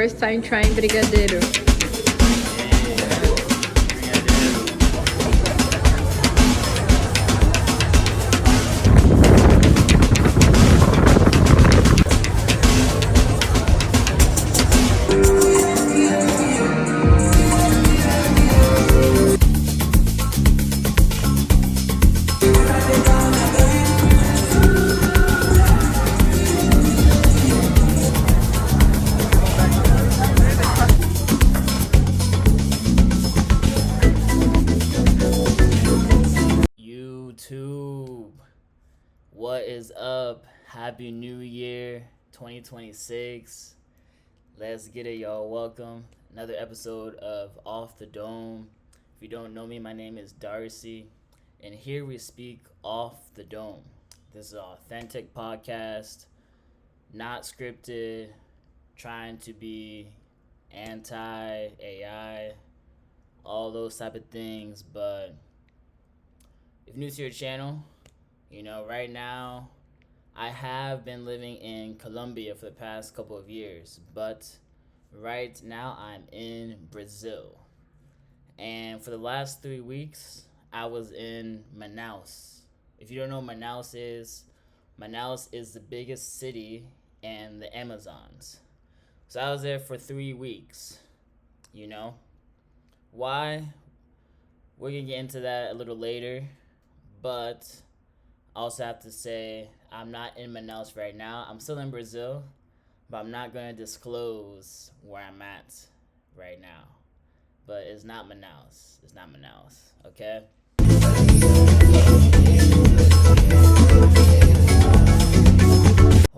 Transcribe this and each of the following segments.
first time trying brigadeiro. YouTube, what is up? Happy New Year 2026. Let's get it, y'all. Welcome. Another episode of Off the Dome. If you don't know me, my name is Darcy, and here we speak off the dome. This is an authentic podcast, not scripted, trying to be anti-AI, all those type of things. But if you're new to your channel, right now I have been living in Colombia for the past couple of years, but right now I'm in Brazil. And for the last 3 weeks, I was in Manaus. If you don't know what Manaus is the biggest city in the Amazons. So I was there for 3 weeks. Why? We're going to get into that a little later. But I also have to say I'm not in Manaus right now. I'm still in Brazil, but I'm not going to disclose where I'm at right now. But it's not Manaus. It's not Manaus, okay?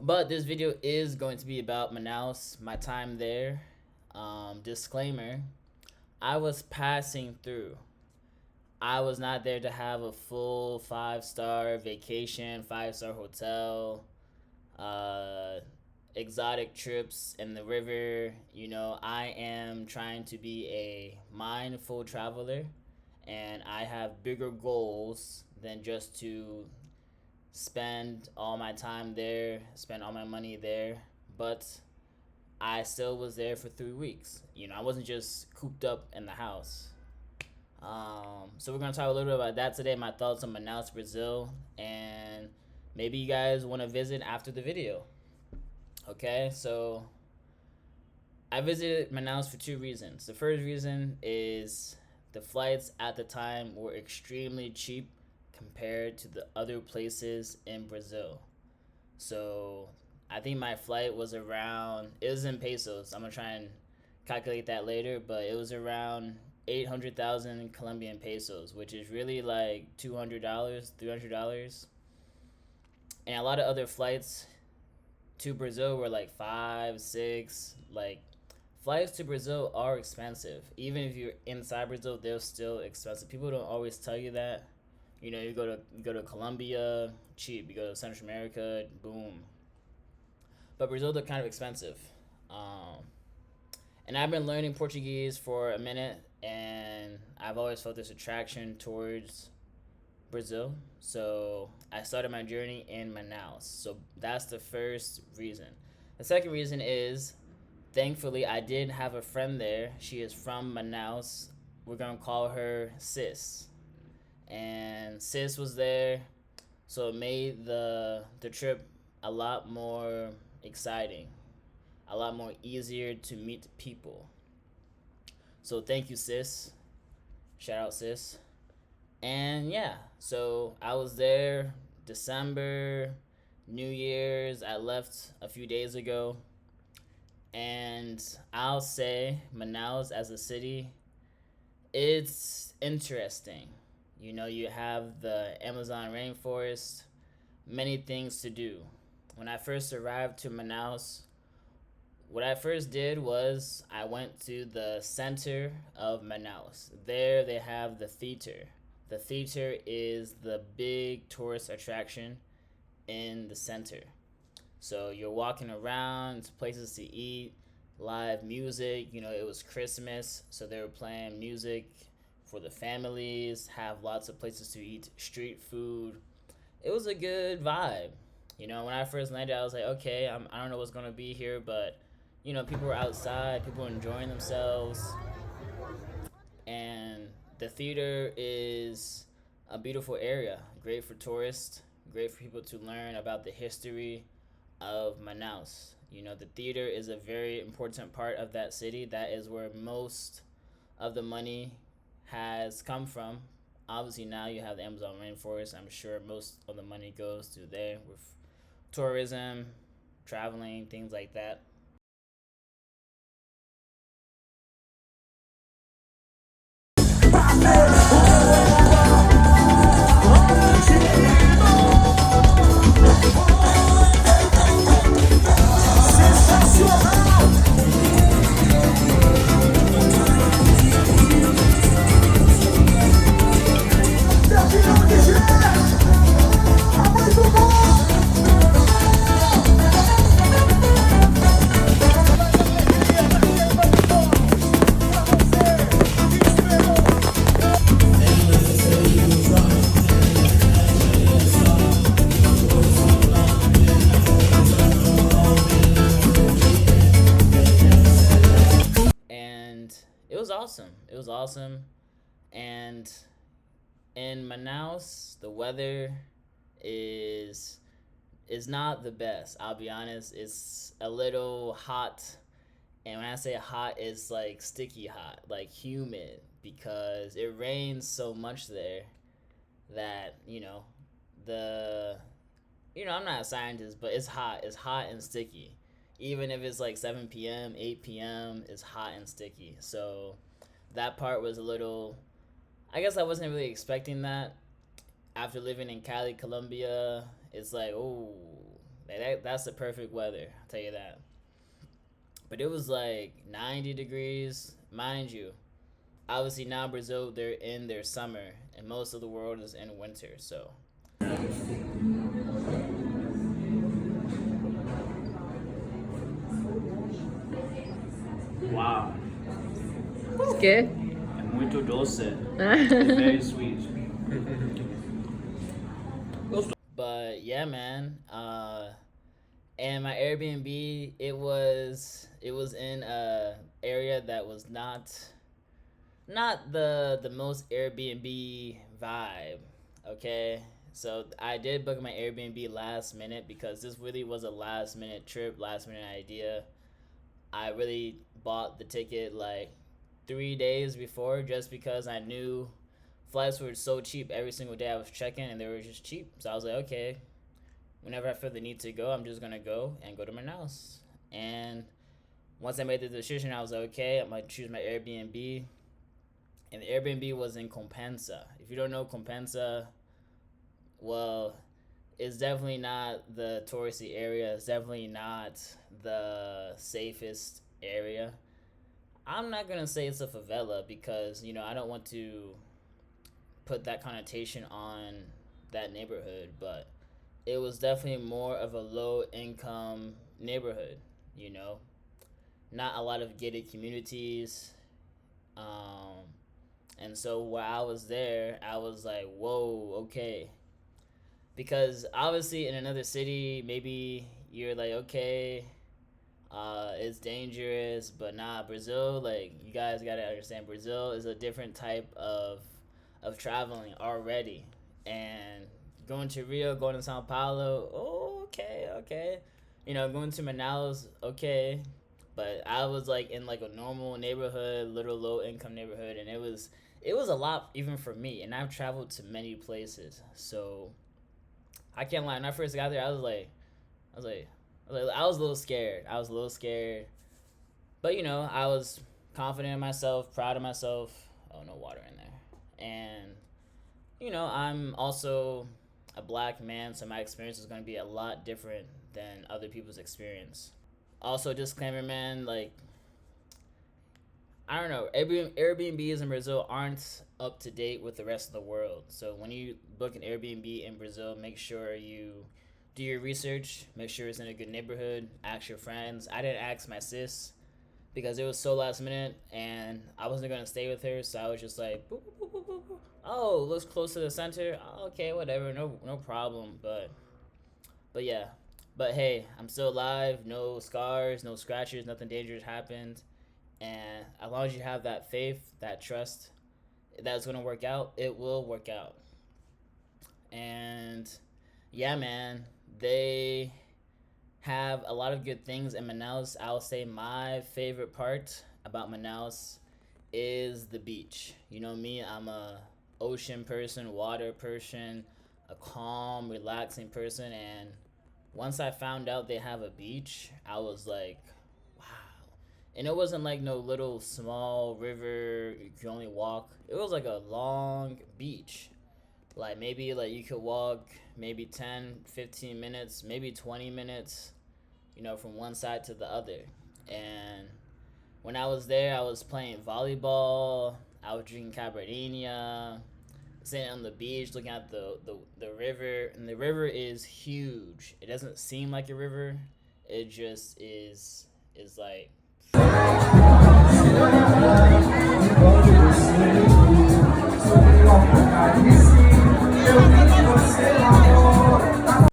But this video is going to be about Manaus, my time there. Disclaimer, I was passing through. I was not there to have a full 5-star vacation, 5-star hotel, exotic trips in the river. I am trying to be a mindful traveler, and I have bigger goals than just to spend all my time there, spend all my money there. But I still was there for 3 weeks. I wasn't just cooped up in the house. So we're going to talk a little bit about that today, my thoughts on Manaus, Brazil, and maybe you guys want to visit after the video. Okay, so I visited Manaus for 2 reasons. The first reason is the flights at the time were extremely cheap compared to the other places in Brazil. So I think my flight was around, it was in pesos. I'm going to try and calculate that later, but it was around 800,000 Colombian pesos, which is really like $200, $300. And a lot of other flights to Brazil were like 5, 6. Like, flights to Brazil are expensive. Even if you're inside Brazil, they're still expensive. People don't always tell you that. You go to Colombia, cheap. You go to Central America, boom. But Brazil, they're kind of expensive. And I've been learning Portuguese for a minute, and I've always felt this attraction towards Brazil. So I started my journey in Manaus. So that's the first reason. The second reason is, thankfully, I did have a friend there. She is from Manaus. We're going to call her Sis. And Sis was there, so it made the trip a lot more exciting, a lot more easier to meet people. So thank you, Sis. Shout out, Sis. And yeah, so I was there December, New Year's. I left a few days ago. And I'll say Manaus as a city, it's interesting. You have the Amazon rainforest, many things to do. When I first arrived to Manaus, what I first did was I went to the center of Manaus. There they have the theater. The theater is the big tourist attraction in the center. So you're walking around, places to eat, live music. It was Christmas, so they were playing music for the families, have lots of places to eat, street food. It was a good vibe. When I first landed, I was like, okay, I don't know what's going to be here, but you know, people were outside, people were enjoying themselves, and the theater is a beautiful area, great for tourists, great for people to learn about the history of Manaus. You know, the theater is a very important part of that city. That is where most of the money has come from. Obviously, now you have the Amazon rainforest. I'm sure most of the money goes to there with tourism, traveling, things like that. And it was awesome. It was awesome. And in Manaus, the weather is is not the best. I'll be honest. It's a little hot, and when I say hot, it's like sticky hot, like humid, because it rains so much there that the I'm not a scientist, but it's hot. It's hot and sticky. Even if it's like 7 p.m., 8 p.m., it's hot and sticky. So that part was a little. I guess I wasn't really expecting that. After living in Cali, Colombia, it's like, oh, that's the perfect weather. I'll tell you that. But it was like 90 degrees, mind you. Obviously now Brazil, they're in their summer, and most of the world is in winter. So Wow, It's good. é muito doce. It's very sweet. but yeah, man. And my Airbnb, it was in a area that was not the most Airbnb vibe. Okay, so I did book my Airbnb last minute because this really was a last minute trip, last minute idea. I really bought the ticket like 3 days before just because I knew flights were so cheap every single day I was checking, and they were just cheap. So I was like, okay, whenever I feel the need to go, I'm just gonna go and go to Manaus. And once I made the decision, I was like, okay, I'm gonna choose my Airbnb. And the Airbnb was in Compensa. If you don't know Compensa, well, it's definitely not the touristy area. It's definitely not the safest area. I'm not gonna say it's a favela because I don't want to put that connotation on that neighborhood, but it was definitely more of a low income neighborhood. You know, not a lot of gated communities. Um, and so while I was there, I was like, whoa, okay. Because obviously in another city, maybe you're like, okay, it's dangerous, but nah, Brazil, like, you guys gotta understand, Brazil is a different type of traveling already. And going to Rio, going to Sao Paulo, oh, okay, okay. Going to Manaus, okay. But I was like in like a normal neighborhood, little low income neighborhood, and it was a lot even for me. And I've traveled to many places, so I can't lie. When I first got there, I was like, I was a little scared. I was a little scared, but I was confident in myself, proud of myself. Oh, no water in there. And I'm also a black man, so my experience is going to be a lot different than other people's experience. Also, disclaimer, man, like, I don't know, Airbnbs in Brazil aren't up to date with the rest of the world. So when you book an Airbnb in Brazil, make sure you do your research, make sure it's in a good neighborhood, ask your friends. I didn't ask my sis because it was so last minute and I wasn't going to stay with her, so I was just like, boop, boop, boop, boop, boop. Oh, looks close to the center. Okay, whatever, no problem. But yeah, But hey, I'm still alive. No scars, no scratches, nothing dangerous happened. And as long as you have that faith, that trust that it's gonna work out, it will work out. And yeah, man, they have a lot of good things in Manaus. I'll say my favorite part about Manaus is the beach. You know me, I'm a ocean person, water person, a calm, relaxing person, and once I found out they have a beach, I was like, wow. And it wasn't like no little small river you can only walk. It was like a long beach. Like maybe like you could walk maybe 10, 15 minutes, maybe 20 minutes, from one side to the other. And when I was there, I was playing volleyball, I was drinking caipirinha, sitting on the beach looking at the river. And the river is huge. It doesn't seem like a river. It just is like...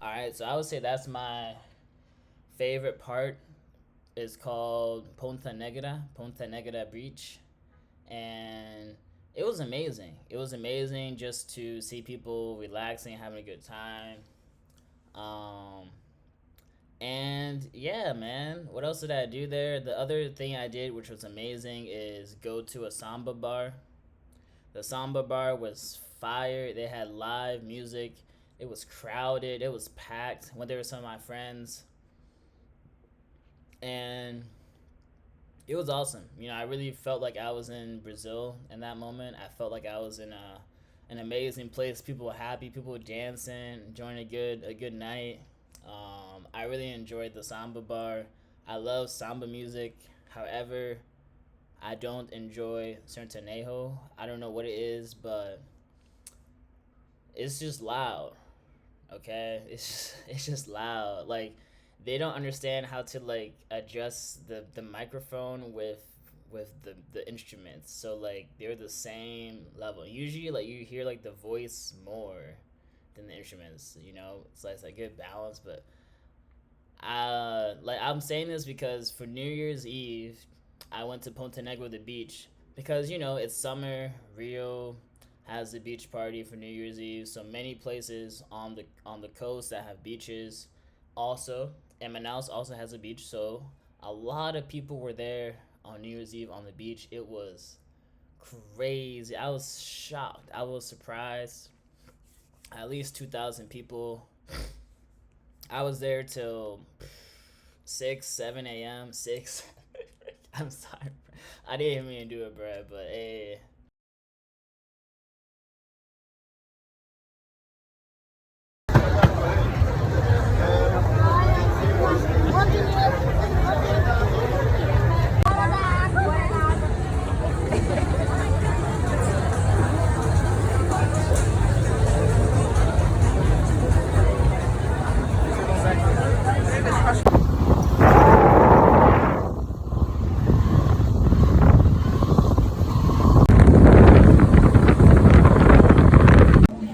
Alright, so I would say that's my favorite part. Is called Ponta Negra Beach. And it was amazing. It was amazing just to see people relaxing, having a good time. And yeah, man, what else did I do there? The other thing I did, which was amazing, is go to a samba bar. The samba bar was fire. They had live music. It was crowded. It was packed. Went there with some of my friends. And it was awesome. I really felt like I was in Brazil in that moment. I felt like I was in an amazing place. People were happy. People were dancing, enjoying a good night. I really enjoyed the samba bar. I love samba music. However, I don't enjoy sertanejo. I don't know what it is, but it's just loud. Okay, it's just loud. Like, they don't understand how to like adjust the microphone with the instruments. So like they're the same level. Usually like you hear like the voice more than the instruments. It's like a good balance. But I'm saying this because for New Year's Eve, I went to Ponta Negra, the beach, because it's summer. Rio has a beach party for New Year's Eve. So many places on the coast that have beaches. Also, and Manaus also has a beach, so a lot of people were there on New Year's Eve on the beach. It was crazy. I was shocked. I was surprised. At least 2,000 people. I was there till 6, 7 a.m. 6. I'm sorry. I didn't mean to do it, bro, but hey.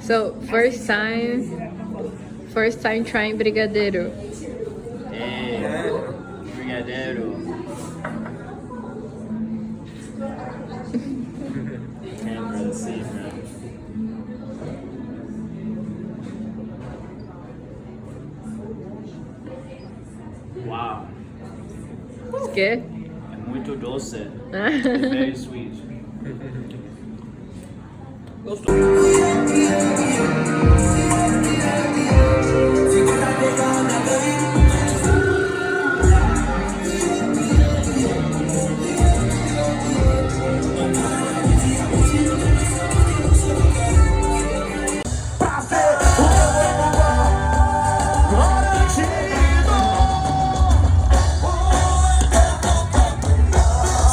So first time trying brigadeiro. Hey, brigadeiro. Can't really see, bro. Wow. It's good. É muito doce. It's very sweet.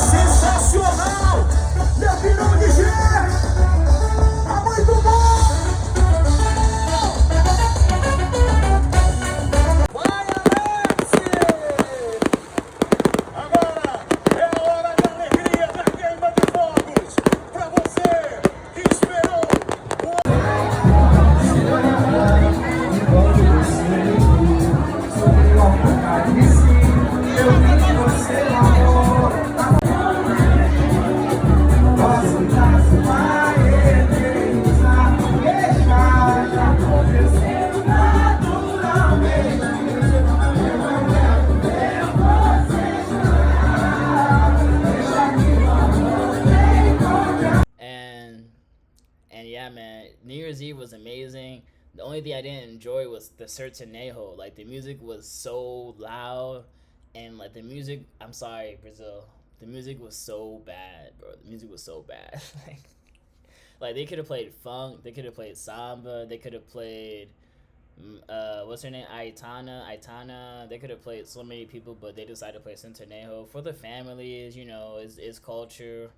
Sensacional! Meu pirão de gelo! Tá muito bom! Year's Eve was amazing. The only thing I didn't enjoy was the sertanejo. Like the music was so loud, and like the music. I'm sorry, Brazil. The music was so bad, bro. The music was so bad. Like they could have played funk. They could have played samba. They could have played what's her name? Aitana. They could have played so many people, but they decided to play Centenejo for the families. You know, is culture.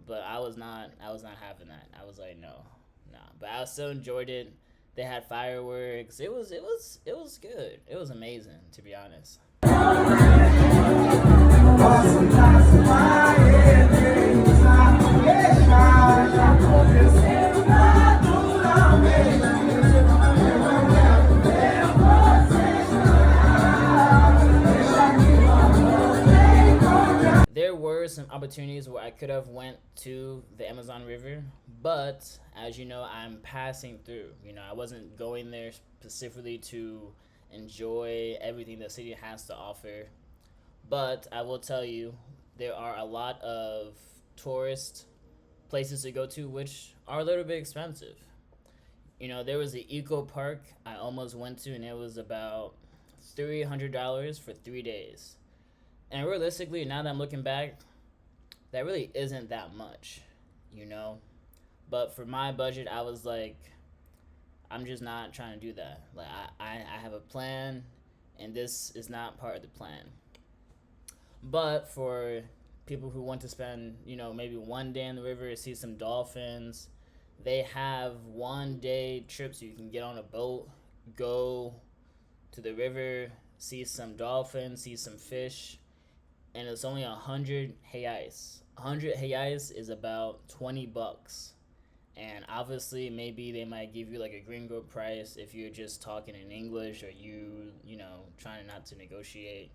But I was not having that. I was like, no. But I still enjoyed it. They had fireworks. It was good. It was amazing, to be honest. There were some opportunities where I could have went to the Amazon River, but as you know, I'm passing through. You know, I wasn't going there specifically to enjoy everything the city has to offer. But I will tell you, there are a lot of tourist places to go to which are a little bit expensive. You know, there was the eco park I almost went to, and it was about $300 for 3 days. And realistically, now that I'm looking back, that really isn't that much, you know? But for my budget, I was like, I'm just not trying to do that. Like, I have a plan, and this is not part of the plan. But for people who want to spend, you know, maybe one day in the river, see some dolphins, they have 1 day trips. You can get on a boat, go to the river, see some dolphins, see some fish, and it's only 100 reais. 100 reais is about $20. And obviously, maybe they might give you like a gringo price if you're just talking in English, or you know, trying not to negotiate.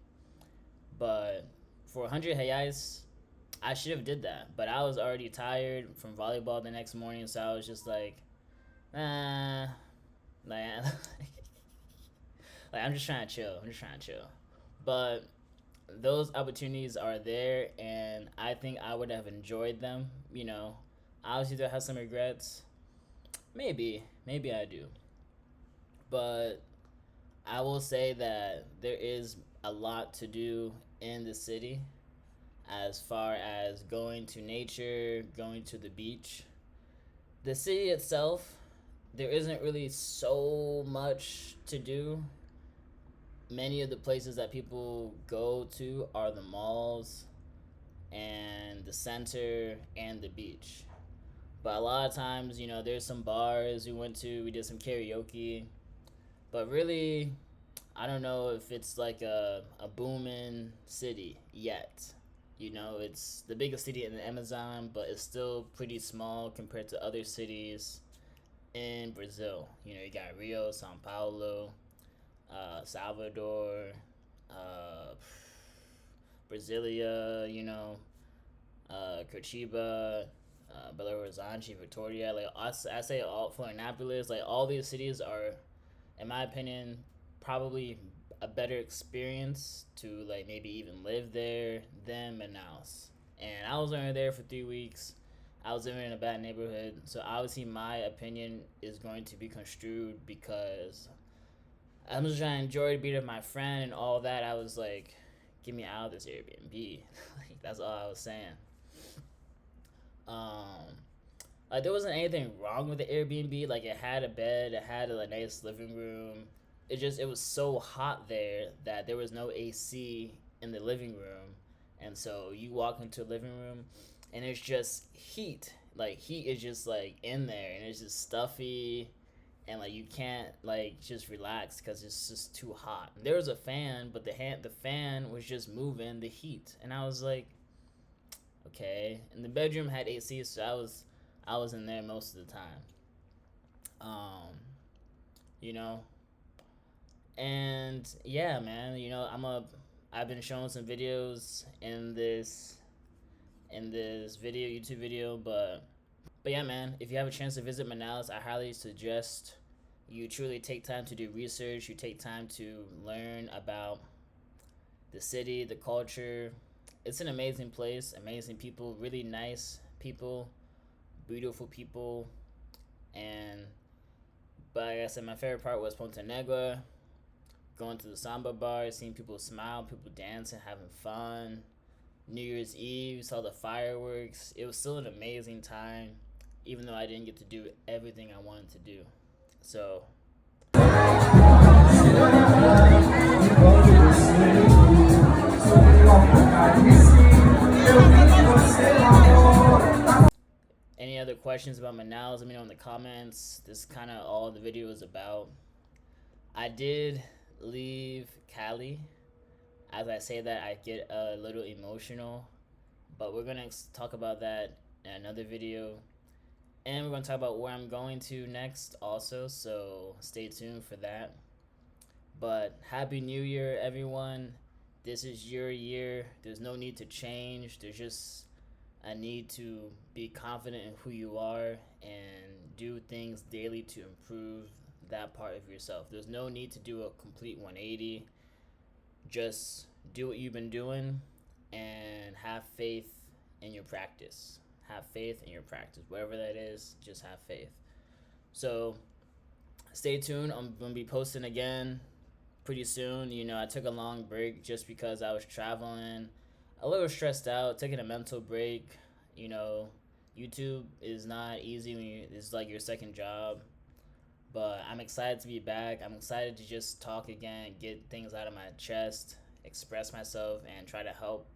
But for 100 reais, I should have did that. But I was already tired from volleyball the next morning, so I was just like, like I'm just trying to chill. But those opportunities are there, and I think I would have enjoyed them. You know, obviously do I have some regrets? Maybe I do. But I will say that there is a lot to do in the city as far as going to nature, going to the beach. The city itself, there isn't really so much to do. Many of the places that people go to are the malls and the center and the beach. But a lot of times, you know, there's some bars we went to, we did some karaoke. But really, I don't know if it's like a booming city yet. You know, it's the biggest city in the Amazon, but it's still pretty small compared to other cities in Brazil. You know, you got Rio, Sao Paulo, Salvador, Brasilia, you know, Curitiba, Belo Horizonte, Victoria. Like I say, all Florianopolis. Like all these cities are, in my opinion, probably a better experience to like maybe even live there than Manaus. And I was only there for 3 weeks. I was living in a bad neighborhood, so obviously my opinion is going to be construed because I'm just trying to enjoy the beat of my friend and all that. I was like, get me out of this Airbnb. Like, that's all I was saying. Like there wasn't anything wrong with the Airbnb. Like it had a bed, it had a nice living room. It was so hot there that there was no AC in the living room, and so you walk into the living room, and it's just heat. Like heat is just like in there, and it's just stuffy, and like you can't like just relax because it's just too hot. There was a fan, but the fan was just moving the heat, and I was like, okay. And the bedroom had AC, so I was in there most of the time. You know, and yeah, man. You know, I've been showing some videos in this YouTube video, but yeah, man. If you have a chance to visit Manaus, I highly suggest you truly take time to do research. You take time to learn about the city, the culture. It's an amazing place, amazing people, really nice people, beautiful people, And but like I said, my favorite part was Ponte Negra, going to the samba bar, seeing people smile, people dancing, having fun. New Year's Eve, saw the fireworks. It was still an amazing time, even though I didn't get to do everything I wanted to do. So any other questions about Manaus, let me know in the comments. This is kind of all the video is about. I did leave Cali. As I say that, I get a little emotional, but we're gonna talk about that in another video. And we're gonna talk about where I'm going to next also, so stay tuned for that. But Happy New Year, everyone. This is your year. There's no need to change. There's just a need to be confident in who you are and do things daily to improve that part of yourself. There's no need to do a complete 180. Just do what you've been doing and have faith in your practice. Have faith in your practice. Whatever that is, just have faith. So stay tuned. I'm going to be posting again pretty soon. You know, I took a long break just because I was traveling, a little stressed out, taking a mental break. You know, YouTube is not easy when it's like your second job. But I'm excited to be back. I'm excited to just talk again, get things out of my chest, express myself, and try to help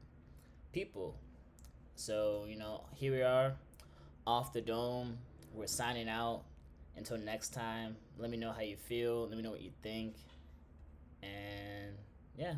people. So, you know, here we are, Off the Dome. We're signing out. Until next time, let me know how you feel. Let me know what you think. And, yeah.